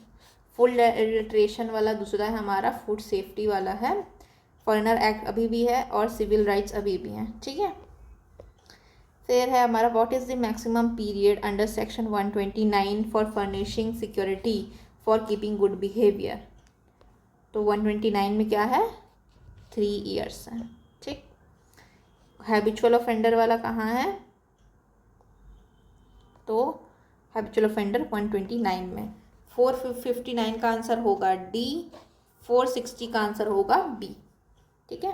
फुल लिटरेशन वाला दूसरा है हमारा, फूड सेफ्टी वाला है। फॉरेनर एक्ट अभी भी है और सिविल राइट्स अभी भी हैं, ठीक है। फिर है हमारा what is the maximum period under section 129 for furnishing security for keeping good behaviour. तो 129 में क्या है? 3 ईयर्स है, ठीक। हैबिचुअल ऑफेंडर वाला कहाँ है? तो हैबिचुअल ऑफेंडर 129 में। 459 का आंसर होगा डी, 460 का आंसर होगा बी, ठीक है।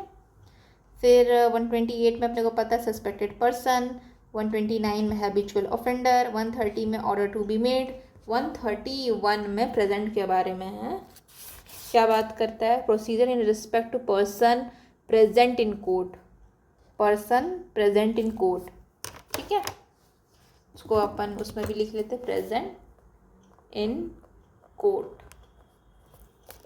फिर 128 में अपने को पता है सस्पेक्टेड पर्सन, 129 में हैबिचुअल ऑफेंडर, 130 में ऑर्डर टू बी मेड, 131 में प्रेजेंट के बारे में है। क्या बात करता है? Procedure in respect to person present in court, person present in court, ठीक है। उसको अपन उसमें भी लिख लेते प्रेजेंट इन कोर्ट,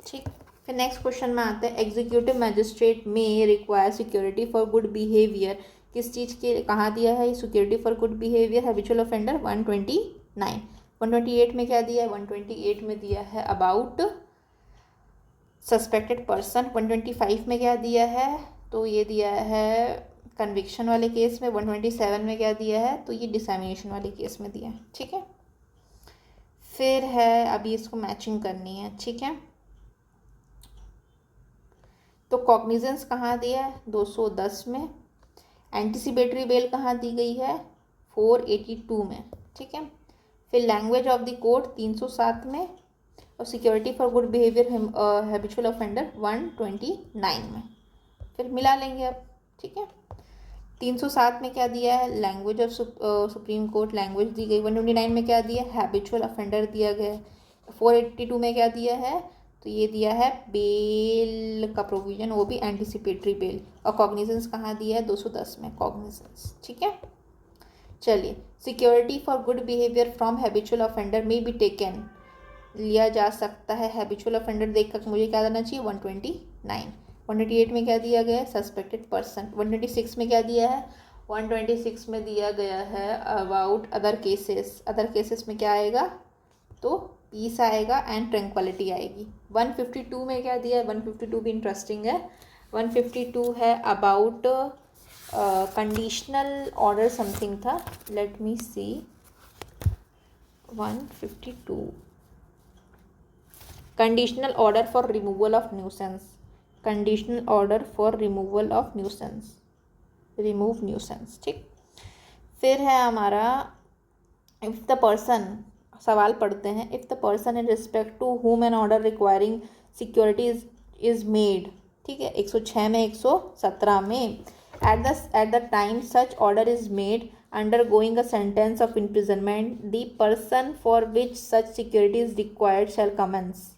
ठीक। फिर नेक्स्ट क्वेश्चन में आते हैं एग्जीक्यूटिव मैजिस्ट्रेट में require security for good behaviour, किस चीज़ के कहाँ दिया है security for good behaviour? Habitual offender 129। 128 में क्या दिया है? 128 में दिया है अबाउट सस्पेक्टेड पर्सन। 125 में क्या दिया है? तो ये दिया है कन्विक्शन वाले केस में, 127 में क्या दिया है, तो ये डिसैमिनेशन वाले केस में दिया है, ठीक है। फिर है अभी इसको मैचिंग करनी है, ठीक है। तो कॉग्निजेंस कहाँ दिया है, 210 में। एंटिसिपेटरी बेल कहाँ दी गई है, 482 में, ठीक है। फिर लैंग्वेज ऑफ द कोर्ट 307 में, और security for good behaviour habitual offender 129 में। फिर मिला लेंगे अब, ठीक है। 307 में क्या दिया है, language of supreme court language दी गई। 129 में क्या दिया, हैबिचुअल ऑफेंडर दिया गया। 482 में क्या दिया है, तो ये दिया है बेल का प्रोविजन, वो भी एंटिसिपेटरी बेल। और कॉग्निजेंस कहाँ दिया है, 210 में कॉग्निजेंस, ठीक है। चलिए, security for good behaviour from habitual offender में भी टेकन, लिया जा सकता है। हैबिचुअल ऑफेंडर देखकर मुझे क्या देना चाहिए, 129। 128 में क्या दिया गया है, सस्पेक्टेड पर्सन। 126 में क्या दिया है, 126 में दिया गया है about other cases. Other cases में क्या आएगा, तो पीस आएगा एंड ट्रैंक्विलिटी आएगी। 152 में क्या दिया है, 152 भी इंटरेस्टिंग है। 152 है अबाउट कंडीशनल ऑर्डर समथिंग था, let me see. 152 conditional order for removal of nuisance, conditional order for removal of nuisance, remove nuisance, ठीक। फिर है हमारा इफ़ द पर्सन, सवाल पढ़ते हैं। If the person in respect to whom an order requiring security is made, ठीक है, 106 में, 117 में। At the time such order is made undergoing a sentence of imprisonment, the person for which such security is required shall commence।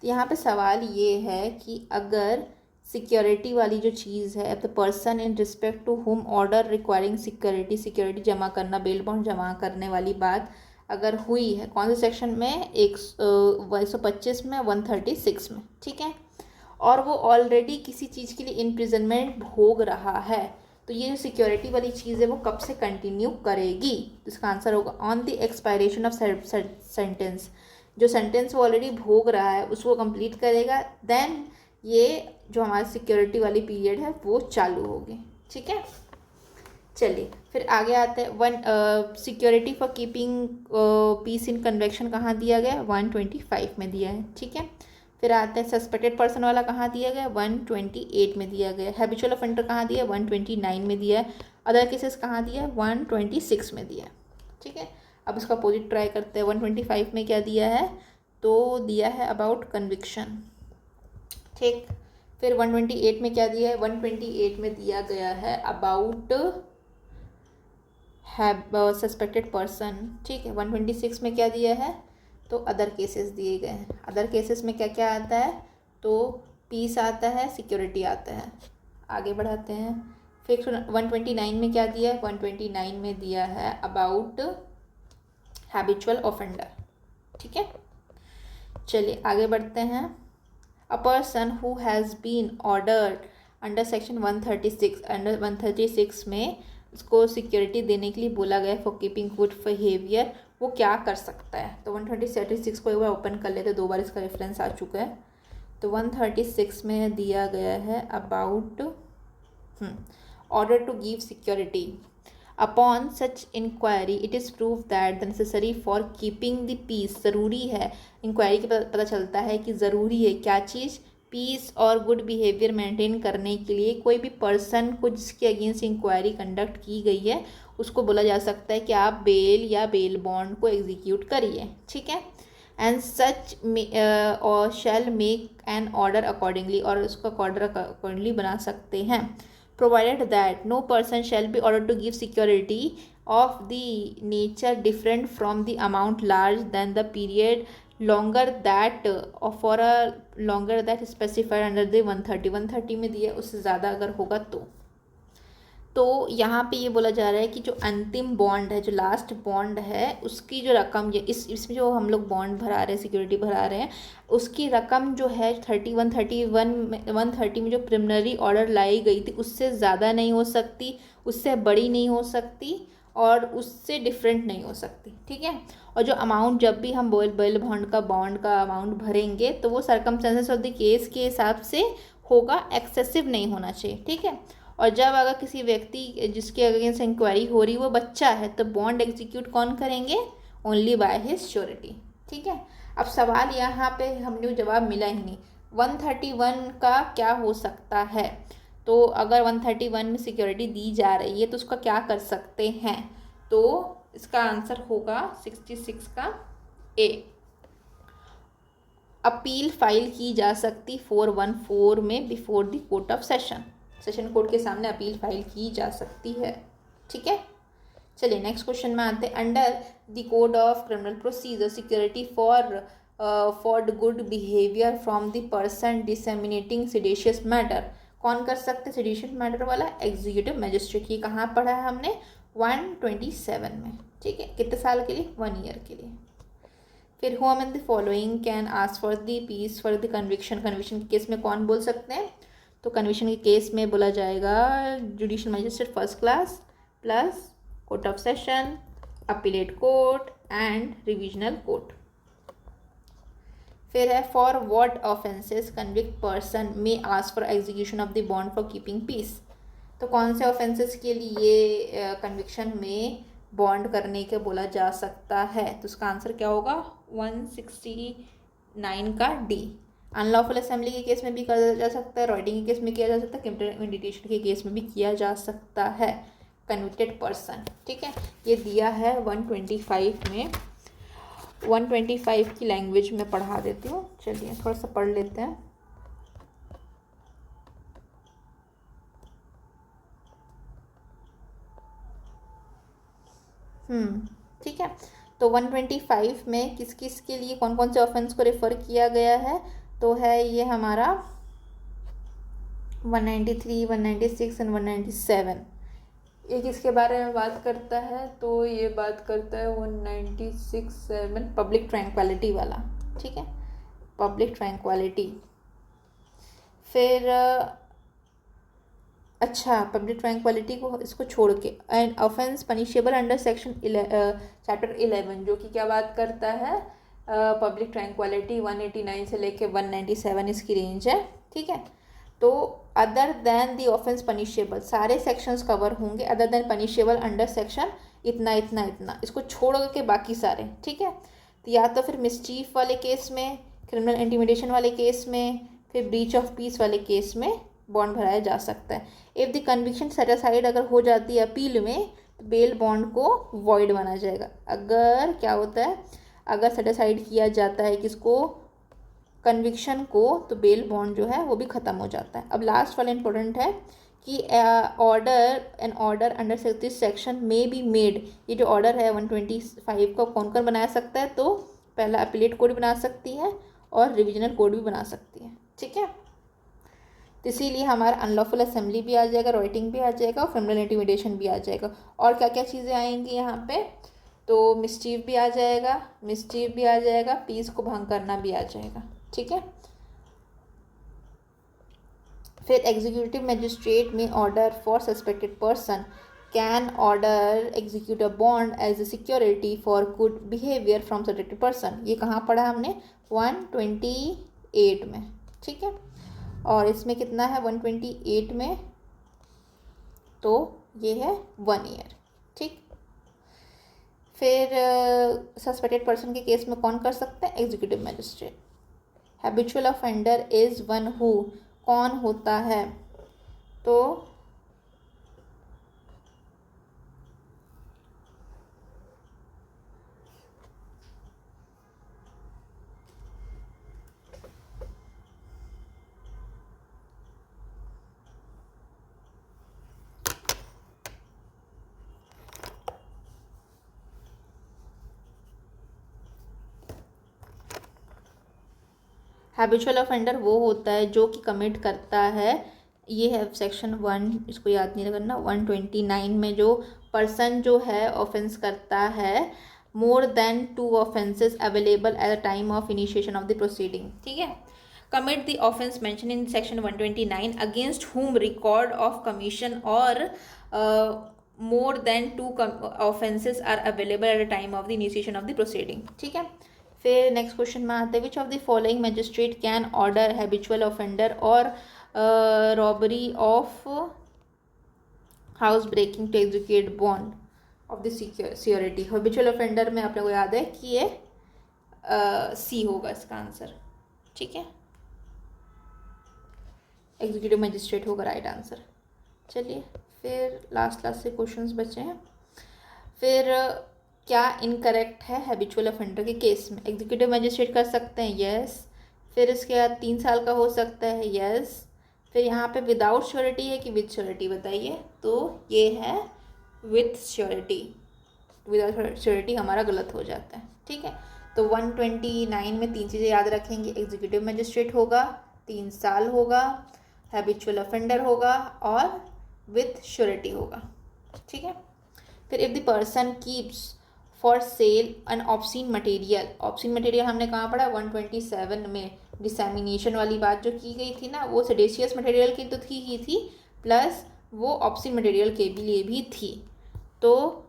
तो यहाँ पे सवाल ये है कि अगर सिक्योरिटी वाली जो चीज़ है, the person in respect to whom order requiring security, security जमा करना, बेल बॉन्ड जमा करने वाली बात अगर हुई है, कौन से सेक्शन में, 125 में, 136 में, ठीक है, और वो ऑलरेडी किसी चीज़ के लिए इम्प्रिजनमेंट भोग रहा है, तो ये जो सिक्योरिटी वाली चीज़ है वो कब से कंटिन्यू करेगी, तो इसका आंसर होगा on the expiration of sentence. जो सेंटेंस वो ऑलरेडी भोग रहा है उसको कंप्लीट करेगा, देन ये जो हमारी सिक्योरिटी वाली पीरियड है वो चालू होगी, ठीक है। चलिए फिर आगे आते हैं। Security for keeping peace in conviction कहाँ दिया गया, 125 में दिया है, ठीक है। फिर आते हैं सस्पेक्टेड पर्सन वाला कहाँ दिया गया, 128 में दिया गया। हैबिचुअल ऑफेंडर कहाँ दिया है, 129 में दिया है। अदर केसेस कहाँ दिया है, 126 में दिया है, ठीक है। अब इसका अपोजिट ट्राई करते हैं। 125 में क्या दिया है, तो दिया है अबाउट कन्विक्शन, ठीक। फिर 128 में क्या दिया है, 128 में दिया गया है अबाउट सस्पेक्टेड पर्सन, ठीक है। 126 में क्या दिया है, तो अदर केसेस दिए गए हैं। अदर केसेस में क्या क्या आता है, तो पीस आता है, सिक्योरिटी आता है। आगे बढ़ाते हैं। फिर 129 में क्या दिया है, 129 में दिया है अबाउट हैबिचुअल ऑफेंडर, ठीक है। चलिए आगे बढ़ते हैं। A person who has been ordered under section 136, under 136 में उसको सिक्योरिटी देने के लिए बोला गया फॉर कीपिंग गुड बिहेवियर, वो क्या कर सकता है। तो 136 को एक बार ओपन कर लेते, 2 बार इसका रेफरेंस आ चुका है। तो 136 में दिया गया है about order to give security upon such inquiry it is prove that the necessary for keeping the peace, ज़रूरी है, इंक्वायरी के पता चलता है कि ज़रूरी है क्या चीज़, पीस और गुड बिहेवियर मेंटेन करने के लिए कोई भी पर्सन को जिसके अगेंस्ट इंक्वायरी कंडक्ट की गई है उसको बोला जा सकता है कि आप बेल या बेल बॉन्ड को एग्जीक्यूट करिए, ठीक है। एंड सच और shall make an order accordingly, और उसका ऑर्डर अकॉर्डिंगली बना सकते हैं। Provided that no person shall be order to give security of the nature different from the amount large than the period longer that for a longer that specified under the 130 में दिया, उससे ज़्यादा अगर होगा तो यहाँ पे ये बोला जा रहा है कि जो अंतिम बॉन्ड है, जो लास्ट बॉन्ड है, उसकी जो रकम, ये इसमें जो हम लोग बॉन्ड भरा रहे हैं, सिक्योरिटी भरा रहे हैं, उसकी रकम जो है 130 में जो प्रिलिमिनरी ऑर्डर लाई गई थी उससे ज़्यादा नहीं हो सकती, उससे बड़ी नहीं हो सकती, और उससे डिफरेंट नहीं हो सकती, ठीक है। और जो अमाउंट जब भी हम बेल बॉन्ड का अमाउंट भरेंगे तो वो सर्कमस्टेंसेस ऑफ द केस के हिसाब से होगा, एक्सेसिव नहीं होना चाहिए, ठीक है। और जब अगर किसी व्यक्ति जिसके अगेंस्ट इंक्वायरी हो रही वो बच्चा है तो बॉन्ड एग्जीक्यूट कौन करेंगे? Only by his surety. ठीक है, अब सवाल यहाँ पे हमने जवाब मिला ही नहीं। 131 का क्या हो सकता है? तो अगर 131 में सिक्योरिटी दी जा रही है तो उसका क्या कर सकते हैं? तो इसका आंसर होगा 66 का ए। अपील फाइल की जा सकती 414 में before the court of session. Session court के सामने अपील फाइल की जा सकती है। ठीक है, चलिए नेक्स्ट क्वेश्चन में आते हैं। Under the code of criminal procedure security for the good behaviour from the person disseminating seditious matter कौन कर सकते? सेडेशियस मैटर वाला एग्जीक्यूटिव मजिस्ट्रेट। ये कहाँ पढ़ा है हमने? 127 में। ठीक है, कितने साल के लिए? 1 ईयर के लिए। फिर whom in the following can ask for the peace for the conviction. Conviction के केस में कौन बोल सकते हैं? तो कन्विक्शन के केस में बोला जाएगा judicial magistrate first class plus court of session, appellate court and revisional court. फिर है for what offences convict person में ask for execution of the bond for keeping peace. तो कौन से ऑफेंसेस के लिए कन्विक्शन में बॉन्ड करने के बोला जा सकता है? तो उसका आंसर क्या होगा? 169 का डी। अनलॉफुल असेंबली के केस में भी किया जा सकता है, राइटिंग के केस में किया जा सकता है, क्रिमिनल इंडिटेशन के केस में भी किया जा सकता है कन्विक्टेड पर्सन। ठीक है, ये दिया है 125 में। 125 की लैंग्वेज में पढ़ा देती हूँ, चलिए थोड़ा सा पढ़ लेते हैं। ठीक है, तो 125 में किस किस के लिए कौन कौन से ऑफेंस को रेफर किया गया है? तो है ये हमारा 193, 196 एंड 197। ये किसके बारे में बात करता है? तो ये बात करता है 196(7) पब्लिक ट्रैंक्विलिटी वाला। ठीक है, पब्लिक ट्रैंक्विलिटी। फिर अच्छा, पब्लिक ट्रैंक्विलिटी को इसको छोड़ के and offence punishable under section chapter 11 जो कि क्या बात करता है? पब्लिक ट्रैंक्विलिटी 189 से लेके 197 इसकी रेंज है। ठीक है, तो other than the offence punishable सारे सेक्शंस कवर होंगे। Other than punishable under section इतना इतना इतना, इसको छोड़ के बाकी सारे। ठीक है, तो या तो फिर मिसचीफ वाले केस में, क्रिमिनल इंटिमिडेशन वाले केस में, फिर ब्रीच ऑफ पीस वाले केस में बॉन्ड भराया जा सकता है। इफ़ द कन्विक्शन सेटिस्फाइड अगर हो जाती है अपील में तो बेल बॉन्ड को वॉइड माना जाएगा। अगर क्या होता है, अगर सेटिस्फाइड किया जाता है किसको? कन्विक्शन को, तो बेल बॉन्ड जो है वो भी ख़त्म हो जाता है। अब लास्ट वाला इंपॉर्टेंट है कि an order under this section में बी मेड। ये जो ऑर्डर है 125 का कौन कौन बना सकता है? तो पहला अपीलेट कोड बना सकती है और रिविजनल कोड भी बना सकती है। ठीक है, तो इसीलिए हमारा अनलॉफुल असेंबली भी आ जाएगा, राइटिंग भी आ जाएगा और क्रिमिनल इंटिमिडेशन भी आ जाएगा। और क्या क्या चीज़ें आएंगी यहाँ पे? तो मिसचीफ भी आ जाएगा, मिसचीफ भी आ जाएगा, पीस को भंग करना भी आ जाएगा। ठीक है, फिर एग्जीक्यूटिव मजिस्ट्रेट में order for suspected person can order execute a bond as a security for good behaviour from suspected person. ये कहाँ पढ़ा हमने? 128 में। ठीक है, और इसमें कितना है 128 में? तो ये है 1 ईयर। ठीक, फिर सस्पेक्टेड पर्सन के केस में कौन कर सकते हैं? Executive magistrate. Habitual offender is one who, कौन होता है? तो हैबिचुअल ऑफेंडर वो होता है जो कि कमिट करता है, ये है सेक्शन 1, इसको याद नहीं करना, 129 में जो पर्सन जो है ऑफेंस करता है more than 2 offences available at the time of initiation of the proceeding. ठीक है, commit the offense mentioned in section 129 against whom record of commission or more than 2 offenses are available at the time of the initiation of the proceeding। ठीक है, फिर next question में आते हैं which of the following magistrate can order habitual offender और robbery of house breaking to execute bond of the security. Habitual offender में अपने को याद है कि ये सी होगा इसका आंसर, ठीक है, एग्जीक्यूटिव मजिस्ट्रेट होगा राइट आंसर। चलिए फिर लास्ट से क्वेश्चंस बचे हैं। फिर क्या इनकरेक्ट है हैबिचुअल ऑफेंडर के केस में? एग्जीक्यूटिव मजिस्ट्रेट कर सकते हैं, यस। फिर इसके बाद 3 साल का हो सकता है, यस। फिर यहाँ पे विदाउट श्योरिटी है कि विद श्योरिटी, बताइए। तो ये है विथ श्योरिटी, विदाउट श्योरिटी हमारा गलत हो जाता है, ठीक है। तो 129 में 3 चीज़ें याद रखेंगे, एग्जीक्यूटिव मजिस्ट्रेट होगा, 3 साल होगा, हैबिचुअल ऑफेंडर होगा और विथ श्योरिटी होगा, ठीक है। फिर if the person keeps for sale an obscene material, obscene material हमने कहाँ पढ़ा? 127 में डिसैमिनेशन वाली बात जो की गई थी ना, वो सेडेशियस मटेरियल की तो थी ही थी, प्लस वो ऑब्सीन मटेरियल के लिए भी थी। तो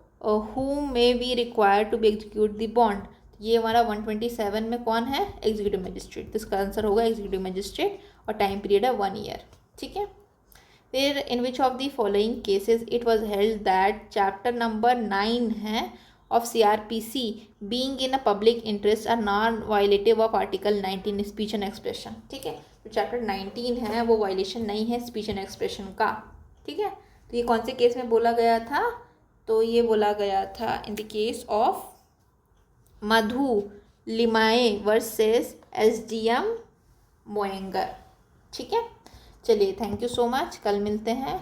whom may be required to be execute the bond, ये हमारा 127 में कौन है? Executive magistrate. तो इसका आंसर होगा एग्जीक्यूटिव मजिस्ट्रेट और टाइम पीरियड है 1 ईयर, ठीक है। फिर in which of the following cases it was held that chapter number 9 है of CRPC being in a public interest are non violative of article 19 speech and expression, ठीक है। तो chapter 19 है वो वायलेशन नहीं है स्पीच एंड एक्सप्रेशन का, ठीक है। तो ये कौन से केस में बोला गया था? तो ये बोला गया था in the case of Madhu Limaye versus SDM Monghyr, ठीक है। चलिए थैंक यू सो मच, कल मिलते हैं।